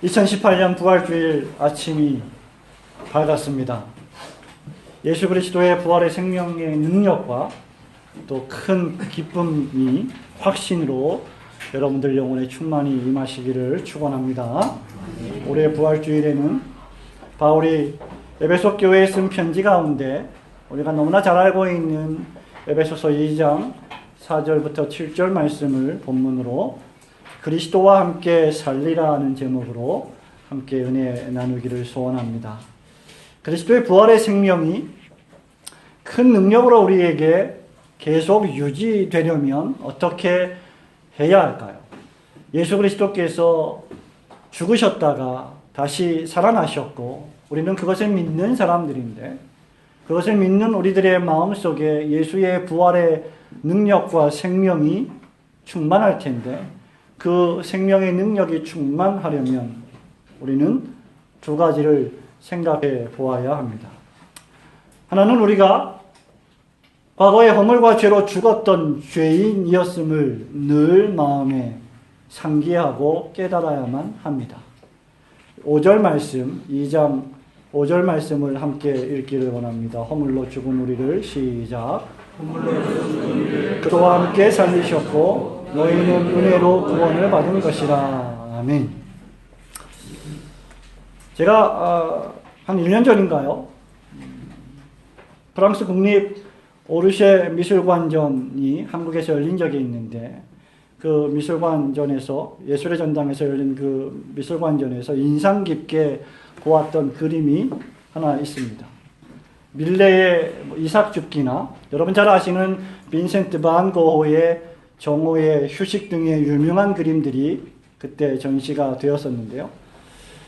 2018년 부활주일 아침이 밝았습니다. 예수 그리스도의 부활의 생명의 능력과 또 큰 기쁨이 확신으로 여러분들 영혼에 충만히 임하시기를 축원합니다. 올해 부활주일에는 바울이 에베소 교회에 쓴 편지 가운데 우리가 너무나 잘 알고 있는 에베소서 2장 4절부터 7절 말씀을 본문으로 그리스도와 함께 살리라는 제목으로 함께 은혜 나누기를 소원합니다. 그리스도의 부활의 생명이 큰 능력으로 우리에게 계속 유지되려면 어떻게 해야 할까요? 예수 그리스도께서 죽으셨다가 다시 살아나셨고 우리는 그것을 믿는 사람들인데 그것을 믿는 우리들의 마음속에 예수의 부활의 능력과 생명이 충만할 텐데 그 생명의 능력이 충만하려면 우리는 두 가지를 생각해 보아야 합니다. 하나는 우리가 과거의 허물과 죄로 죽었던 죄인이었음을 늘 마음에 상기하고 깨달아야만 합니다. 5절 말씀, 2장 5절 말씀을 함께 읽기를 원합니다. 허물로 죽은 우리를 시작. 그와 함께 살리셨고 너희는 은혜로 구원을 받은 것이라. 아멘. 제가 한 1년 전인가요? 프랑스 국립 오르쉐 미술관전이 한국에서 열린 적이 있는데 그 미술관전에서 예술의 전당에서 열린 그 미술관전에서 인상 깊게 보았던 그림이 하나 있습니다. 밀레의 이삭 죽기나 여러분 잘 아시는 빈센트 반 고흐의 정오의 휴식 등의 유명한 그림들이 그때 전시가 되었었는데요.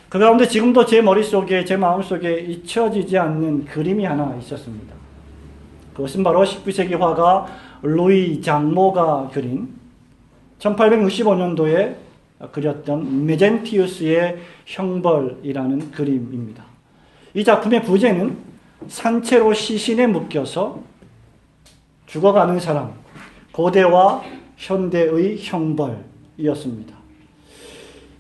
그 가운데 지금도 제 머릿속에 제 마음속에 잊혀지지 않는 그림이 하나 있었습니다. 그것은 바로 19세기 화가 루이 장모가 그린 1865년도에 그렸던 메젠티우스의 형벌이라는 그림입니다. 이 작품의 부제는 산채로 시신에 묶여서 죽어가는 사람, 고대와 현대의 형벌이었습니다.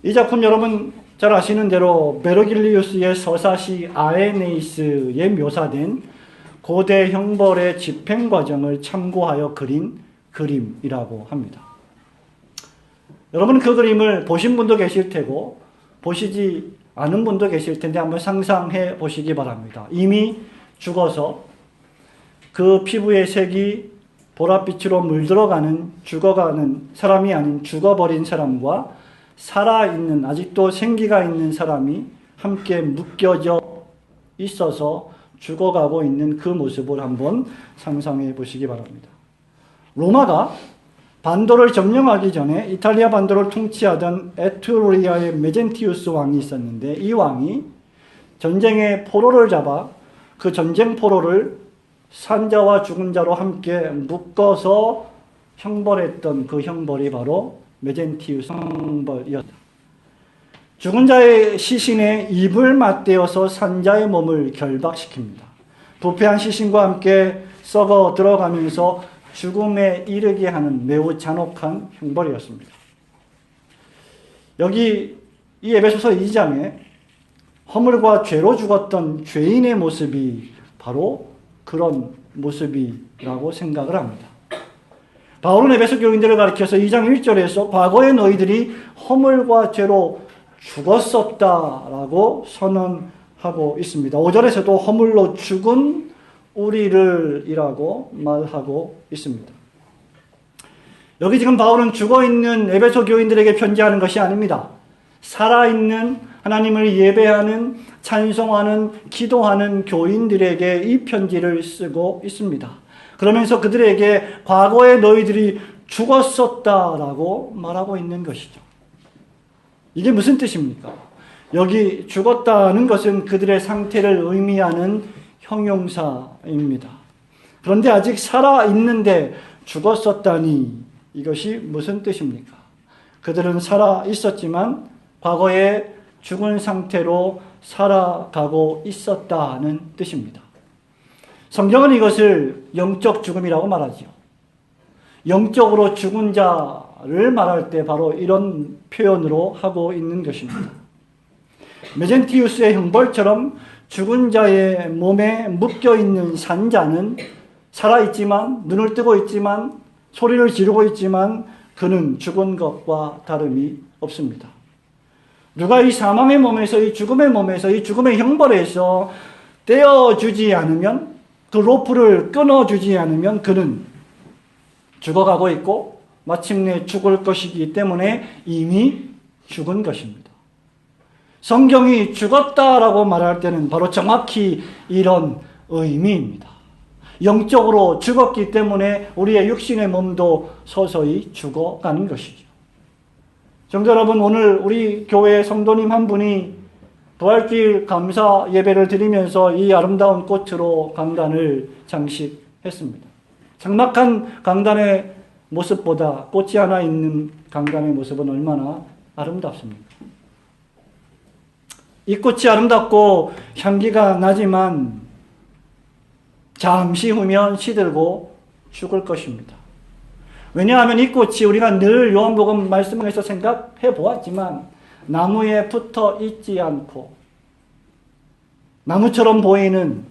이 작품 여러분 잘 아시는 대로 베르길리우스의 서사시 아에네이스에 묘사된 고대 형벌의 집행 과정을 참고하여 그린 그림이라고 합니다. 여러분 그 그림을 보신 분도 계실 테고 보시지 않은 분도 계실 텐데 한번 상상해 보시기 바랍니다. 이미 죽어서 그 피부의 색이 보랏빛으로 물들어가는 죽어가는 사람이 아닌 죽어버린 사람과 살아있는 아직도 생기가 있는 사람이 함께 묶여져 있어서 죽어가고 있는 그 모습을 한번 상상해 보시기 바랍니다. 로마가 반도를 점령하기 전에 이탈리아 반도를 통치하던 에트루리아의 메젠티우스 왕이 있었는데 이 왕이 전쟁의 포로를 잡아 그 전쟁 포로를 산자와 죽은 자로 함께 묶어서 형벌했던 그 형벌이 바로 메젠티우스 형벌이었다. 죽은 자의 시신에 입을 맞대어서 산자의 몸을 결박시킵니다. 부패한 시신과 함께 썩어 들어가면서 죽음에 이르게 하는 매우 잔혹한 형벌이었습니다. 여기 이 에베소서 2장에 허물과 죄로 죽었던 죄인의 모습이 바로 그런 모습이라고 생각을 합니다. 바울은 에베소 교인들을 가리켜서 2장 1절에서 과거의 너희들이 허물과 죄로 죽었었다라고 선언하고 있습니다. 5절에서도 허물로 죽은 우리를 이라고 말하고 있습니다. 여기 지금 바울은 죽어있는 에베소 교인들에게 편지하는 것이 아닙니다. 살아있는 하나님을 예배하는 찬송하는 기도하는 교인들에게 이 편지를 쓰고 있습니다. 그러면서 그들에게 과거에 너희들이 죽었었다라고 말하고 있는 것이죠. 이게 무슨 뜻입니까? 여기 죽었다는 것은 그들의 상태를 의미하는 형용사입니다. 그런데 아직 살아있는데 죽었었다니 이것이 무슨 뜻입니까? 그들은 살아있었지만 과거에 죽은 상태로 살아가고 있었다는 뜻입니다. 성경은 이것을 영적 죽음이라고 말하죠. 영적으로 죽은 자를 말할 때 바로 이런 표현으로 하고 있는 것입니다. 메젠티우스의 형벌처럼 죽은 자의 몸에 묶여있는 산자는 살아있지만, 눈을 뜨고 있지만, 소리를 지르고 있지만 그는 죽은 것과 다름이 없습니다. 누가 이 사망의 몸에서, 이 죽음의 몸에서, 이 죽음의 형벌에서 떼어주지 않으면, 그 로프를 끊어주지 않으면 그는 죽어가고 있고 마침내 죽을 것이기 때문에 이미 죽은 것입니다. 성경이 죽었다라고 말할 때는 바로 정확히 이런 의미입니다. 영적으로 죽었기 때문에 우리의 육신의 몸도 서서히 죽어가는 것이죠. 성도 여러분, 오늘 우리 교회 성도님 한 분이 부활주일 감사 예배를 드리면서 이 아름다운 꽃으로 강단을 장식했습니다. 장막한 강단의 모습보다 꽃이 하나 있는 강단의 모습은 얼마나 아름답습니까? 이 꽃이 아름답고 향기가 나지만 잠시 후면 시들고 죽을 것입니다. 왜냐하면 이 꽃이 우리가 늘 요한복음 말씀에서 생각해 보았지만 나무에 붙어 있지 않고 나무처럼 보이는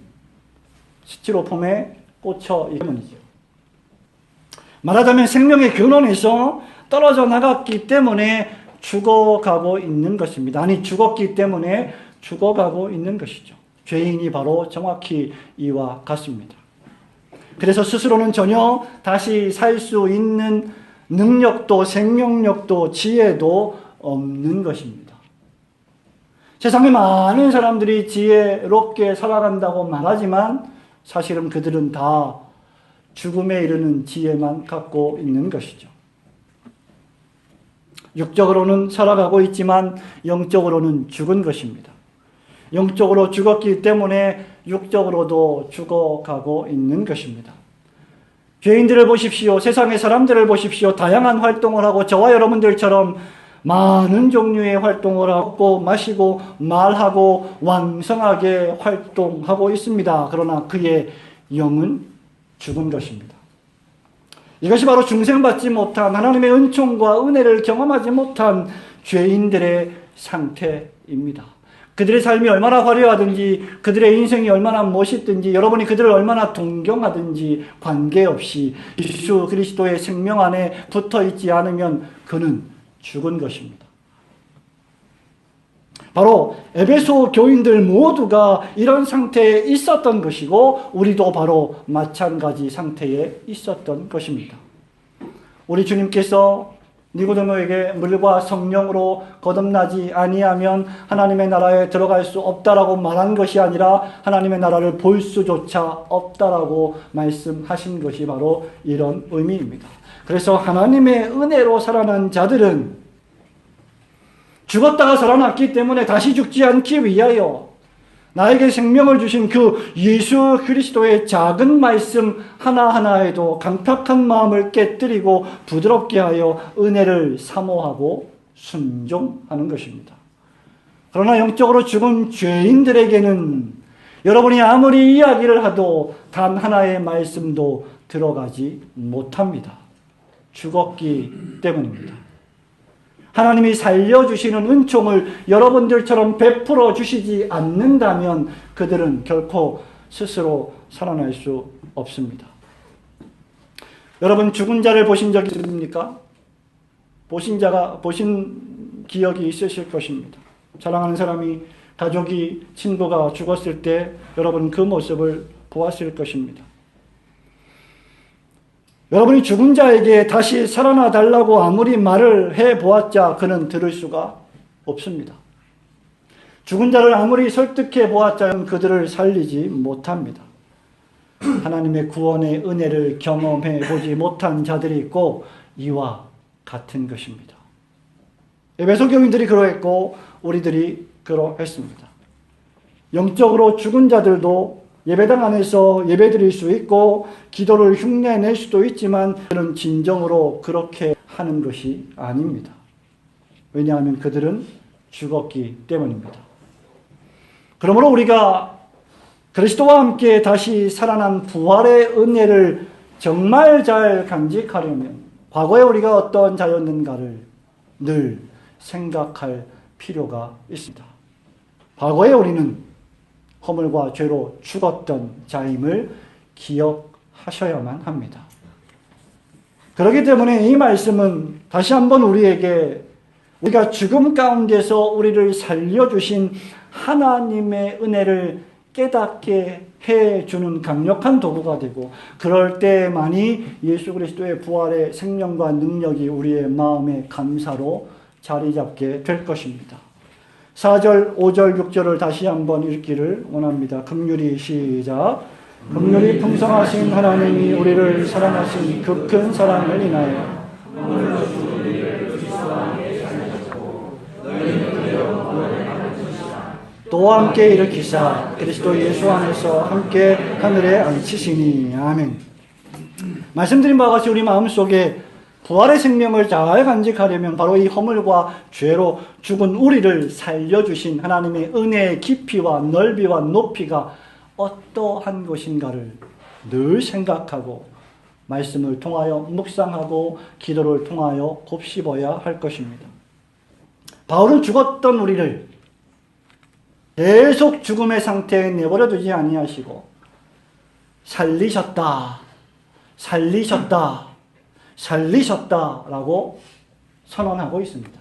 스티로폼에 꽂혀 있기 때문이죠. 말하자면 생명의 근원에서 떨어져 나갔기 때문에 죽어가고 있는 것입니다. 아니, 죽었기 때문에 죽어가고 있는 것이죠. 죄인이 바로 정확히 이와 같습니다. 그래서 스스로는 전혀 다시 살 수 있는 능력도 생명력도 지혜도 없는 것입니다. 세상에 많은 사람들이 지혜롭게 살아간다고 말하지만 사실은 그들은 다 죽음에 이르는 지혜만 갖고 있는 것이죠. 육적으로는 살아가고 있지만 영적으로는 죽은 것입니다. 영적으로 죽었기 때문에 육적으로도 죽어가고 있는 것입니다. 죄인들을 보십시오. 세상의 사람들을 보십시오. 다양한 활동을 하고 저와 여러분들처럼 많은 종류의 활동을 하고 마시고 말하고 왕성하게 활동하고 있습니다. 그러나 그의 영은 죽은 것입니다. 이것이 바로 중생받지 못한 하나님의 은총과 은혜를 경험하지 못한 죄인들의 상태입니다. 그들의 삶이 얼마나 화려하든지 그들의 인생이 얼마나 멋있든지 여러분이 그들을 얼마나 동경하든지 관계없이 예수 그리스도의 생명 안에 붙어있지 않으면 그는 죽은 것입니다. 바로 에베소 교인들 모두가 이런 상태에 있었던 것이고 우리도 바로 마찬가지 상태에 있었던 것입니다. 우리 주님께서 니고데모에게 물과 성령으로 거듭나지 아니하면 하나님의 나라에 들어갈 수 없다라고 말한 것이 아니라 하나님의 나라를 볼 수조차 없다라고 말씀하신 것이 바로 이런 의미입니다. 그래서 하나님의 은혜로 살아난 자들은 죽었다가 살아났기 때문에 다시 죽지 않기 위하여 나에게 생명을 주신 그 예수 그리스도의 작은 말씀 하나하나에도 강팍한 마음을 깨뜨리고 부드럽게 하여 은혜를 사모하고 순종하는 것입니다. 그러나 영적으로 죽은 죄인들에게는 여러분이 아무리 이야기를 하도 단 하나의 말씀도 들어가지 못합니다. 죽었기 때문입니다. 하나님이 살려주시는 은총을 여러분들처럼 베풀어 주시지 않는다면 그들은 결코 스스로 살아날 수 없습니다. 여러분 죽은 자를 보신 적 있습니까? 보신 기억이 있으실 것입니다. 사랑하는 사람이 가족이 친구가 죽었을 때 여러분 그 모습을 보았을 것입니다. 여러분이 죽은 자에게 다시 살아나 달라고 아무리 말을 해보았자 그는 들을 수가 없습니다. 죽은 자를 아무리 설득해 보았자 그들을 살리지 못합니다. 하나님의 구원의 은혜를 경험해 보지 못한 자들이 있고 이와 같은 것입니다. 에베소 교인들이 그러했고 우리들이 그러했습니다. 영적으로 죽은 자들도 예배당 안에서 예배드릴 수 있고 기도를 흉내낼 수도 있지만 그들은 진정으로 그렇게 하는 것이 아닙니다. 왜냐하면 그들은 죽었기 때문입니다. 그러므로 우리가 그리스도와 함께 다시 살아난 부활의 은혜를 정말 잘 간직하려면 과거에 우리가 어떤 자였는가를 늘 생각할 필요가 있습니다. 과거에 우리는 허물과 죄로 죽었던 자임을 기억하셔야만 합니다. 그렇기 때문에 이 말씀은 다시 한번 우리에게 우리가 죽음 가운데서 우리를 살려주신 하나님의 은혜를 깨닫게 해주는 강력한 도구가 되고, 그럴 때만이 예수 그리스도의 부활의 생명과 능력이 우리의 마음의 감사로 자리 잡게 될 것입니다. 4절, 5절, 6절을 다시 한번 읽기를 원합니다. 긍휼히 시작. 긍휼이 풍성하신 하나님이 우리를 사랑하신 그 큰 사랑을 인하여 또 함께 일으키사 그리스도 예수 안에서 함께 하늘에 앉히시니. 아멘. 말씀드린 바와 같이 우리 마음속에 부활의 생명을 잘 간직하려면 바로 이 허물과 죄로 죽은 우리를 살려주신 하나님의 은혜의 깊이와 넓이와 높이가 어떠한 것인가를 늘 생각하고 말씀을 통하여 묵상하고 기도를 통하여 곱씹어야 할 것입니다. 바울은 죽었던 우리를 계속 죽음의 상태에 내버려 두지 아니하시고 살리셨다, 살리셨다, 살리셨다라고 선언하고 있습니다.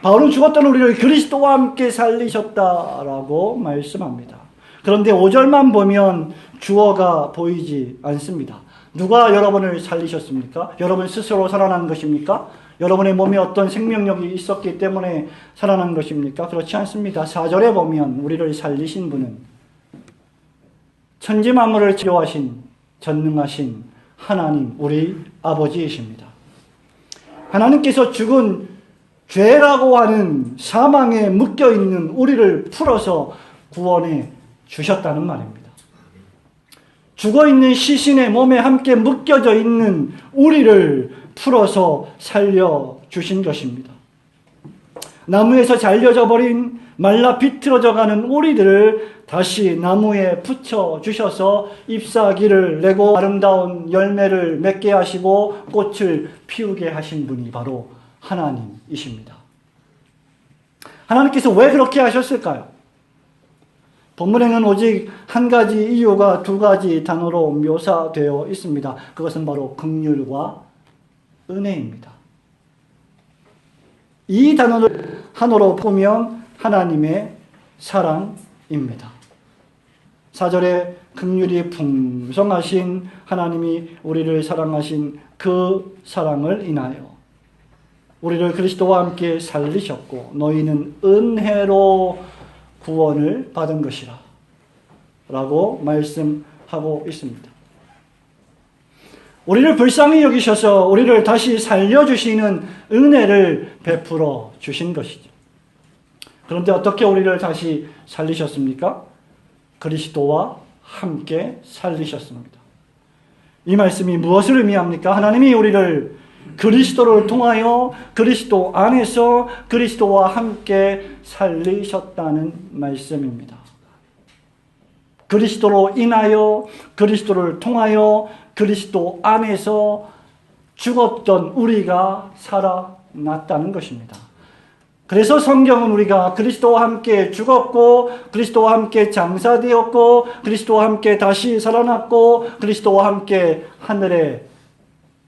바울은 죽었던 우리를 그리스도와 함께 살리셨다라고 말씀합니다. 그런데 5절만 보면 주어가 보이지 않습니다. 누가 여러분을 살리셨습니까? 여러분 스스로 살아난 것입니까? 여러분의 몸에 어떤 생명력이 있었기 때문에 살아난 것입니까? 그렇지 않습니다. 4절에 보면 우리를 살리신 분은 천지 만물을 치료하신 전능하신 하나님, 우리 아버지이십니다. 하나님께서 죽은 죄라고 하는 사망에 묶여있는 우리를 풀어서 구원해 주셨다는 말입니다. 죽어있는 시신의 몸에 함께 묶여져 있는 우리를 풀어서 살려주신 것입니다. 나무에서 잘려져 버린 말라 비틀어져 가는 우리들을 다시 나무에 붙여주셔서 잎사귀를 내고 아름다운 열매를 맺게 하시고 꽃을 피우게 하신 분이 바로 하나님이십니다. 하나님께서 왜 그렇게 하셨을까요? 본문에는 오직 한 가지 이유가 두 가지 단어로 묘사되어 있습니다. 그것은 바로 긍휼과 은혜입니다. 이 단어를 한어로 보면 하나님의 사랑입니다. 4절에 긍휼이 풍성하신 하나님이 우리를 사랑하신 그 사랑을 인하여 우리를 그리스도와 함께 살리셨고 너희는 은혜로 구원을 받은 것이라 라고 말씀하고 있습니다. 우리를 불쌍히 여기셔서 우리를 다시 살려주시는 은혜를 베풀어 주신 것이죠. 그런데 어떻게 우리를 다시 살리셨습니까? 그리스도와 함께 살리셨습니다. 이 말씀이 무엇을 의미합니까? 하나님이 우리를 그리스도를 통하여 그리스도 안에서 그리스도와 함께 살리셨다는 말씀입니다. 그리스도로 인하여 그리스도를 통하여 그리스도 안에서 죽었던 우리가 살아났다는 것입니다. 그래서 성경은 우리가 그리스도와 함께 죽었고 그리스도와 함께 장사되었고 그리스도와 함께 다시 살아났고 그리스도와 함께 하늘에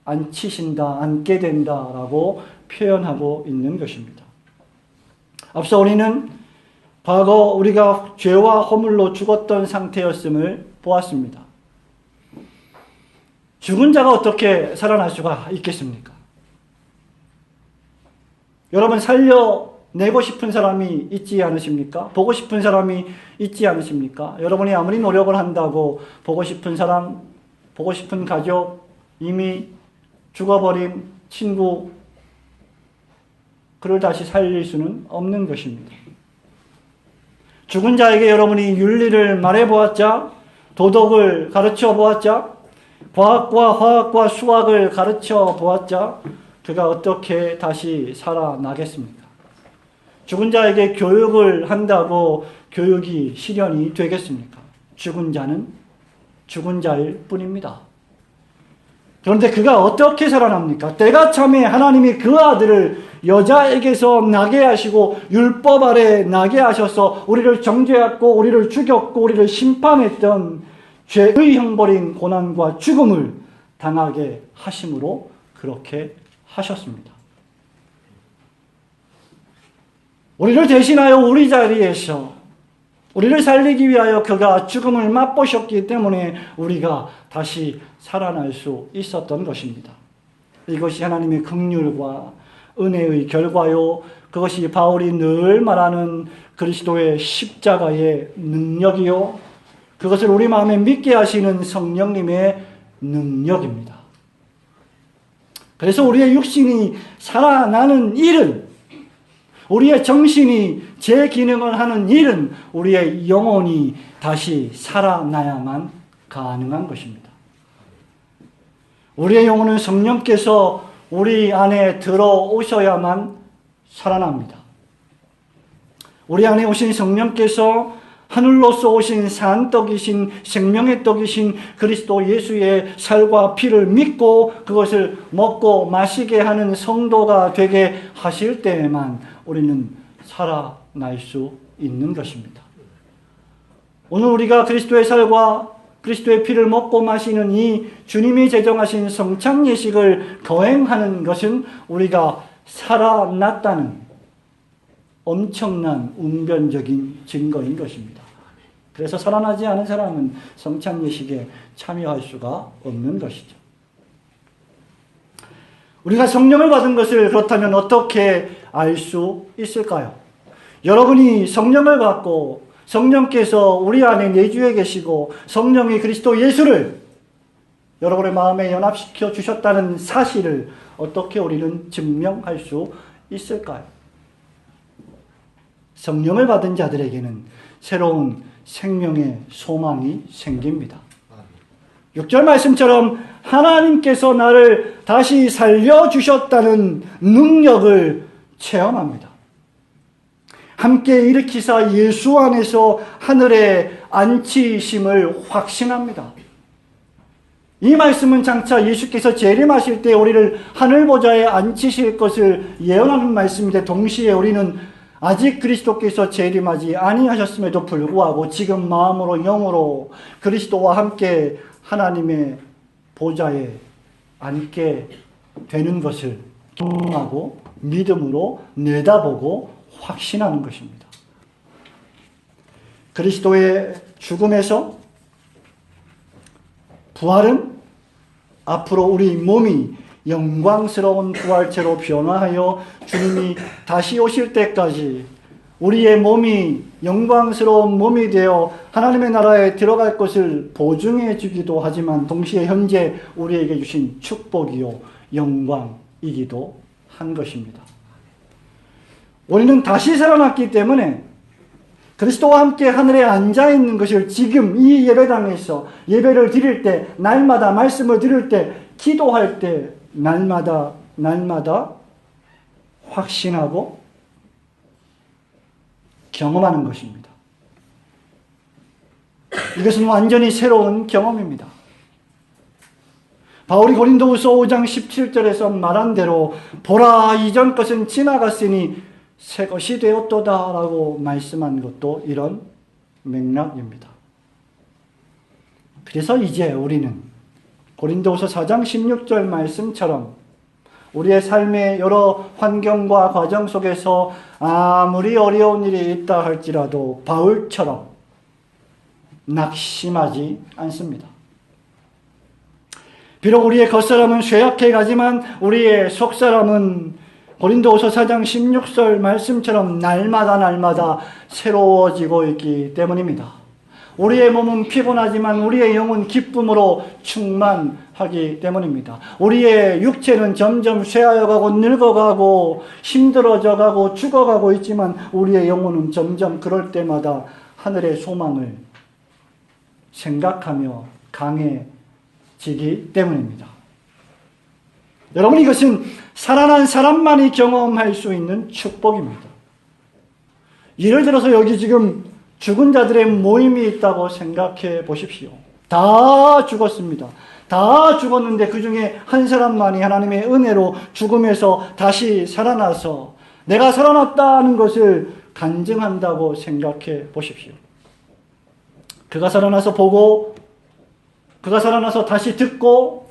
앉게 된다라고 표현하고 있는 것입니다. 앞서 우리는 과거 우리가 죄와 허물로 죽었던 상태였음을 보았습니다. 죽은 자가 어떻게 살아날 수가 있겠습니까? 여러분 살려내고 싶은 사람이 있지 않으십니까? 보고 싶은 사람이 있지 않으십니까? 여러분이 아무리 노력을 한다고 보고 싶은 사람, 보고 싶은 가족, 이미 죽어버린 친구, 그를 다시 살릴 수는 없는 것입니다. 죽은 자에게 여러분이 윤리를 말해보았자, 도덕을 가르쳐 보았자, 과학과 화학과 수학을 가르쳐 보았자 그가 어떻게 다시 살아나겠습니까? 죽은 자에게 교육을 한다고 교육이 실현이 되겠습니까? 죽은 자는 죽은 자일 뿐입니다. 그런데 그가 어떻게 살아납니까? 때가 참에 하나님이 그 아들을 여자에게서 나게 하시고 율법 아래 나게 하셔서 우리를 정죄했고 우리를 죽였고 우리를 심판했던 죄의 형벌인 고난과 죽음을 당하게 하심으로 그렇게 하셨습니다. 우리를 대신하여 우리 자리에서 우리를 살리기 위하여 그가 죽음을 맛보셨기 때문에 우리가 다시 살아날 수 있었던 것입니다. 이것이 하나님의 긍휼과 은혜의 결과요, 그것이 바울이 늘 말하는 그리스도의 십자가의 능력이요, 그것을 우리 마음에 믿게 하시는 성령님의 능력입니다. 그래서 우리의 육신이 살아나는 일은, 우리의 정신이 재기능을 하는 일은 우리의 영혼이 다시 살아나야만 가능한 것입니다. 우리의 영혼은 성령께서 우리 안에 들어오셔야만 살아납니다. 우리 안에 오신 성령께서 하늘로서 오신 산떡이신 생명의 떡이신 그리스도 예수의 살과 피를 믿고 그것을 먹고 마시게 하는 성도가 되게 하실 때에만 우리는 살아날 수 있는 것입니다. 오늘 우리가 그리스도의 살과 그리스도의 피를 먹고 마시는 이 주님이 제정하신 성찬 예식을 거행하는 것은 우리가 살아났다는 엄청난 웅변적인 증거인 것입니다. 그래서 살아나지 않은 사람은 성찬 예식에 참여할 수가 없는 것이죠. 우리가 성령을 받은 것을 그렇다면 어떻게 알 수 있을까요? 여러분이 성령을 받고 성령께서 우리 안에 내주해 계시고 성령이 그리스도 예수를 여러분의 마음에 연합시켜 주셨다는 사실을 어떻게 우리는 증명할 수 있을까요? 성령을 받은 자들에게는 새로운 생명의 소망이 생깁니다. 6절 말씀처럼 하나님께서 나를 다시 살려주셨다는 능력을 체험합니다. 함께 일으키사 예수 안에서 하늘에 앉히심을 확신합니다. 이 말씀은 장차 예수께서 재림하실 때 우리를 하늘보좌에 앉히실 것을 예언하는 말씀인데 동시에 우리는 아직 그리스도께서 재림하지 아니하셨음에도 불구하고 지금 마음으로 영으로 그리스도와 함께 하나님의 보좌에 앉게 되는 것을 경험하고 믿음으로 내다보고 확신하는 것입니다. 그리스도의 죽음에서 부활은 앞으로 우리 몸이 영광스러운 부활체로 변화하여 주님이 다시 오실 때까지 우리의 몸이 영광스러운 몸이 되어 하나님의 나라에 들어갈 것을 보증해 주기도 하지만 동시에 현재 우리에게 주신 축복이요 영광이기도 한 것입니다. 우리는 다시 살아났기 때문에 그리스도와 함께 하늘에 앉아있는 것을 지금 이 예배당에서 예배를 드릴 때, 날마다 말씀을 드릴 때, 기도할 때 날마다 확신하고 경험하는 것입니다. 이것은 완전히 새로운 경험입니다. 바울이 고린도후서 5장 17절에서 말한 대로 보라 이전 것은 지나갔으니 새 것이 되었도다 라고 말씀한 것도 이런 맥락입니다. 그래서 이제 우리는 고린도후서 4장 16절 말씀처럼 우리의 삶의 여러 환경과 과정 속에서 아무리 어려운 일이 있다 할지라도 바울처럼 낙심하지 않습니다. 비록 우리의 겉사람은 쇠약해 가지만 우리의 속사람은 고린도후서 4장 16절 말씀처럼 날마다 새로워지고 있기 때문입니다. 우리의 몸은 피곤하지만 우리의 영은 기쁨으로 충만하기 때문입니다. 우리의 육체는 점점 쇠하여가고 늙어가고 힘들어져가고 죽어가고 있지만 우리의 영혼은 점점 그럴 때마다 하늘의 소망을 생각하며 강해지기 때문입니다. 여러분, 이것은 살아난 사람만이 경험할 수 있는 축복입니다. 예를 들어서 여기 지금 죽은 자들의 모임이 있다고 생각해 보십시오. 다 죽었습니다. 다 죽었는데 그 중에 한 사람만이 하나님의 은혜로 죽음에서 다시 살아나서 내가 살아났다는 것을 간증한다고 생각해 보십시오. 그가 살아나서 보고, 그가 살아나서 다시 듣고,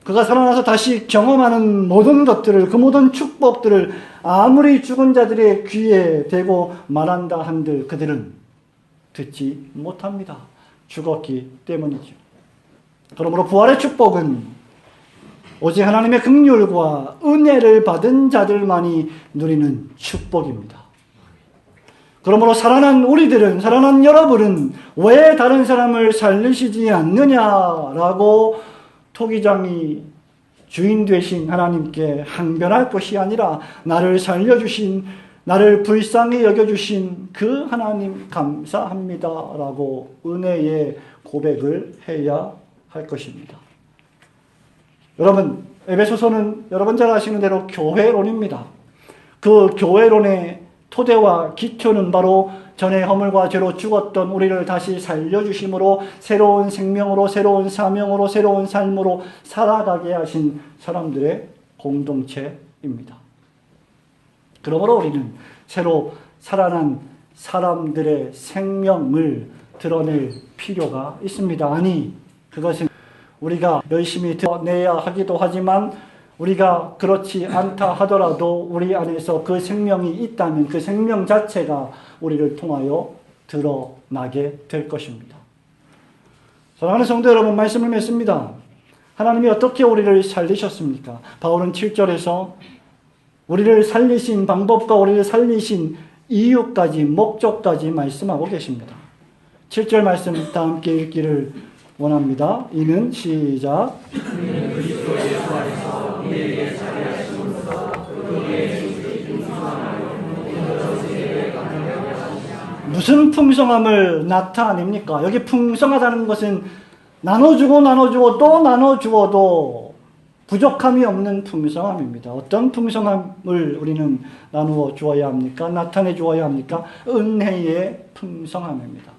그가 살아나서 다시 경험하는 모든 것들을, 그 모든 축복들을 아무리 죽은 자들의 귀에 대고 말한다 한들 그들은 듣지 못합니다. 죽었기 때문이죠. 그러므로 부활의 축복은 오직 하나님의 긍휼과 은혜를 받은 자들만이 누리는 축복입니다. 그러므로 살아난 우리들은, 살아난 여러분은 왜 다른 사람을 살리시지 않느냐라고 토기장이 주인 되신 하나님께 항변할 것이 아니라 나를 살려주신, 나를 불쌍히 여겨주신 그 하나님 감사합니다 라고 은혜의 고백을 해야 할 것입니다. 여러분, 에베소서는 여러분 잘 아시는 대로 교회론입니다. 그 교회론의 토대와 기초는 바로 전에 허물과 죄로 죽었던 우리를 다시 살려주심으로 새로운 생명으로, 새로운 사명으로, 새로운 삶으로 살아가게 하신 사람들의 공동체입니다. 그러므로 우리는 새로 살아난 사람들의 생명을 드러낼 필요가 있습니다. 아니, 그것은 우리가 열심히 드러내야 하기도 하지만 우리가 그렇지 않다 하더라도 우리 안에서 그 생명이 있다면 그 생명 자체가 우리를 통하여 드러나게 될 것입니다. 사랑하는 성도 여러분, 말씀을 맺습니다. 하나님이 어떻게 우리를 살리셨습니까? 바울은 7절에서 우리를 살리신 방법과 우리를 살리신 이유까지, 목적까지 말씀하고 계십니다. 7절 말씀 다 함께 읽기를 원합니다. 이는 시작. 무슨 풍성함을 나타냅니까? 여기 풍성하다는 것은 나눠주고 나눠주고 또 나눠주어도 부족함이 없는 풍성함입니다. 어떤 풍성함을 우리는 나누어 주어야 합니까? 나타내 주어야 합니까? 은혜의 풍성함입니다.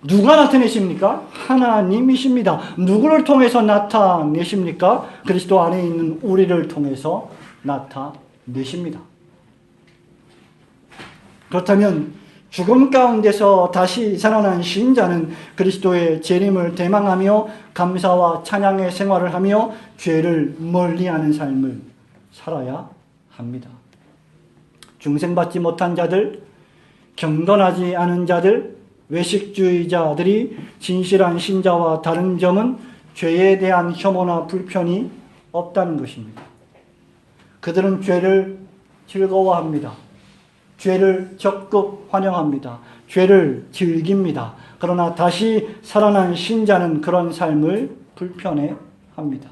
누가 나타내십니까? 하나님이십니다. 누구를 통해서 나타내십니까? 그리스도 안에 있는 우리를 통해서 나타내십니다. 그렇다면 죽음 가운데서 다시 살아난 신자는 그리스도의 재림을 대망하며 감사와 찬양의 생활을 하며 죄를 멀리하는 삶을 살아야 합니다. 중생받지 못한 자들, 경건하지 않은 자들, 외식주의자들이 진실한 신자와 다른 점은 죄에 대한 혐오나 불편이 없다는 것입니다. 그들은 죄를 즐거워합니다. 죄를 적극 환영합니다. 죄를 즐깁니다. 그러나 다시 살아난 신자는 그런 삶을 불편해합니다.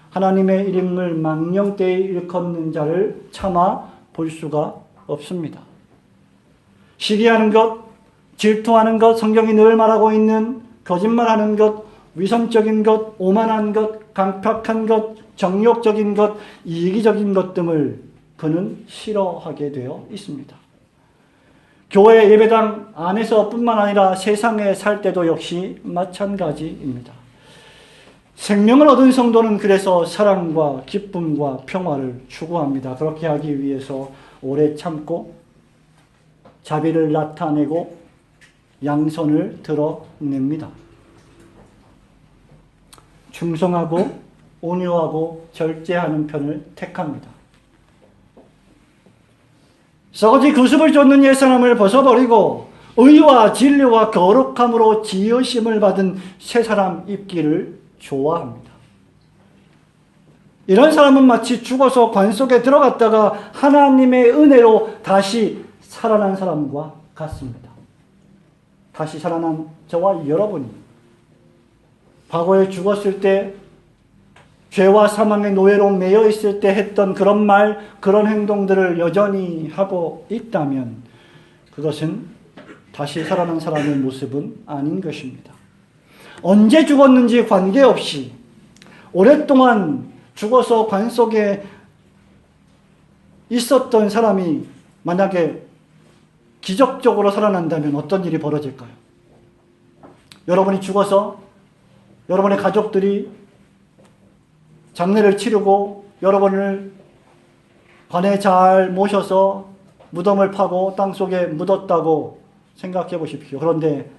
하나님의 이름을 망령되이 일컫는 자를 참아 볼 수가 없습니다. 시기하는 것, 질투하는 것, 성경이 늘 말하고 있는 거짓말하는 것, 위선적인 것, 오만한 것, 강팍한 것, 정욕적인 것, 이기적인 것 등을 그는 싫어하게 되어 있습니다. 교회 예배당 안에서 뿐만 아니라 세상에 살 때도 역시 마찬가지입니다. 생명을 얻은 성도는 그래서 사랑과 기쁨과 평화를 추구합니다. 그렇게 하기 위해서 오래 참고 자비를 나타내고 양손을 드러냅니다. 충성하고 온유하고 절제하는 편을 택합니다. 썩어지 구습을 쫓는 옛사람을 벗어버리고 의와 진리와 거룩함으로 지으심을 받은 새사람 입기를 좋아합니다. 이런 사람은 마치 죽어서 관 속에 들어갔다가 하나님의 은혜로 다시 살아난 사람과 같습니다. 다시 살아난 저와 여러분이 과거에 죽었을 때 죄와 사망의 노예로 매여 있을 때 했던 그런 말, 그런 행동들을 여전히 하고 있다면 그것은 다시 살아난 사람의 모습은 아닌 것입니다. 언제 죽었는지 관계없이 오랫동안 죽어서 관 속에 있었던 사람이 만약에 기적적으로 살아난다면 어떤 일이 벌어질까요? 여러분이 죽어서 여러분의 가족들이 장례를 치르고 여러분을 관에 잘 모셔서 무덤을 파고 땅속에 묻었다고 생각해 보십시오. 그런데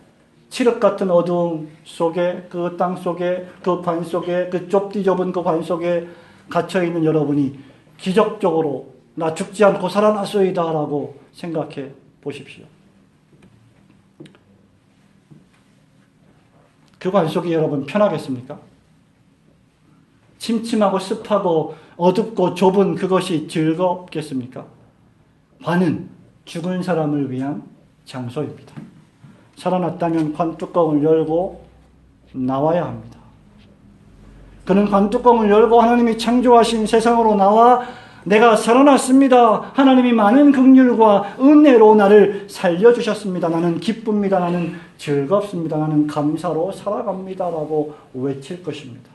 칠흑 같은 어두움 속에, 그 땅 속에, 그 관 속에, 그 좁디 좁은 그 관 속에 갇혀 있는 여러분이 기적적으로 나 죽지 않고 살아났소이다 라고 생각해 보십시오. 그 관 속에 여러분 편하겠습니까? 침침하고 습하고 어둡고 좁은 그것이 즐겁겠습니까? 관은 죽은 사람을 위한 장소입니다. 살아났다면 관뚜껑을 열고 나와야 합니다. 그는 관뚜껑을 열고 하나님이 창조하신 세상으로 나와 내가 살아났습니다. 하나님이 많은 긍휼과 은혜로 나를 살려주셨습니다. 나는 기쁩니다. 나는 즐겁습니다. 나는 감사로 살아갑니다. 라고 외칠 것입니다.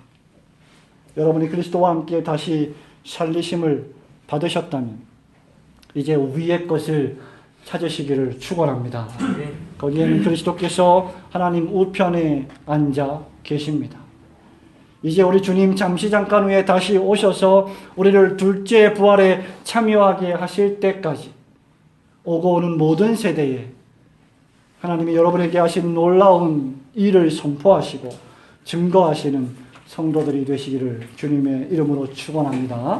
여러분이 그리스도와 함께 다시 살리심을 받으셨다면 이제 위의 것을 찾으시기를 축원합니다. 거기에는 그리스도께서 하나님 우편에 앉아 계십니다. 이제 우리 주님 잠시 잠깐 후에 다시 오셔서 우리를 둘째 부활에 참여하게 하실 때까지 오고 오는 모든 세대에 하나님이 여러분에게 하신 놀라운 일을 선포하시고 증거하시는 성도들이 되시기를 주님의 이름으로 축원합니다.